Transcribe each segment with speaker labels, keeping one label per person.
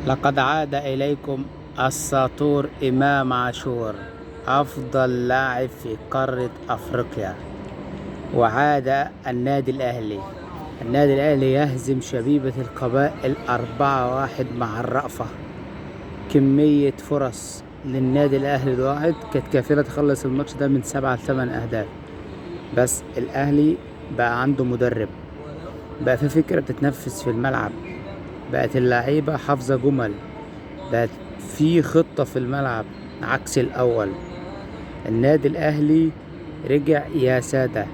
Speaker 1: لقد عاد إليكم الساطور إمام عاشور، أفضل لاعب في قارة أفريقيا. وعاد النادي الأهلي. النادي الأهلي يهزم شبيبة القبائل 4-1 مع الرأفة. كمية فرص للنادي الأهلي الواحد كانت كافية تخلص الماتش ده من 7 ل8 أهداف. بس الأهلي بقى عنده مدرب، بقى في فكرة بتتنفذ في الملعب، بقت اللعيبة حافظة جمل، بقت في خطة في الملعب عكس الأول. النادي الأهلي رجع يا سادة،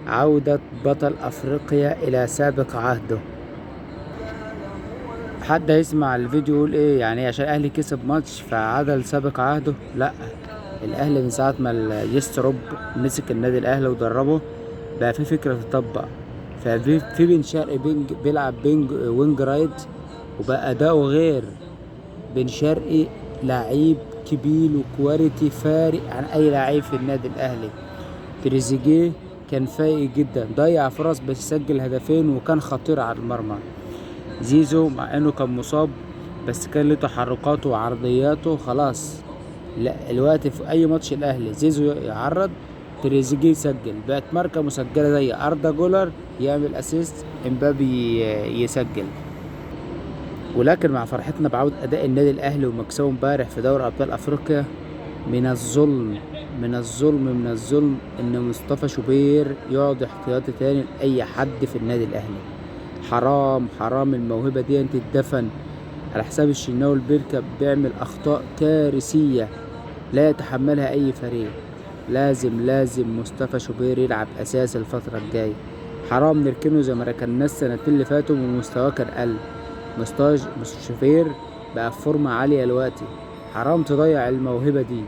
Speaker 1: عودة بطل أفريقيا إلى سابق عهده. حد هيسمع الفيديو يقول ايه يعني عشان الأهلي كسب ماتش فعدل سابق عهده؟ لأ، الأهلي من ساعة ما يستروب مسك النادي الأهلي ودربه بقى في فكرة تطبق. ففي بن شرقي بيلعب وينج رايت وبقى أداؤه غير. بن شرقي لعيب كبير وكواليتي فارق عن اي لعيب في النادي الاهلي. تريزيجيه كان فايق جدا، ضيع فرص بس سجل هدفين وكان خطير على المرمى. زيزو مع انه كان مصاب بس كان له تحركاته وعرضياته خلاص. لا، الوقت في اي ماتش الاهلي زيزو يعرض، تريزيجيه يسجل، بقت ماركة مسجلة زي اردا جولر يعمل اسيست، امبابي يسجل. ولكن مع فرحتنا بعودة أداء النادي الأهلي ومكسبه امبارح في دوري أبطال أفريقيا، من الظلم إن مصطفى شوبير يقعد احتياطي تاني لأي حد في النادي الأهلي. حرام الموهبة دي تتدفن على حساب الشناوي البركة. بيعمل أخطاء كارثية لا يتحملها أي فريق. لازم مصطفى شوبير يلعب أساس الفترة الجاية. حرام نركنه زي ما ركناه السنتين اللي فاتوا ومستواه كان قل. مستوى شوبير بقى في فورمة عالية دلوقتي، حرام تضيع الموهبة دي.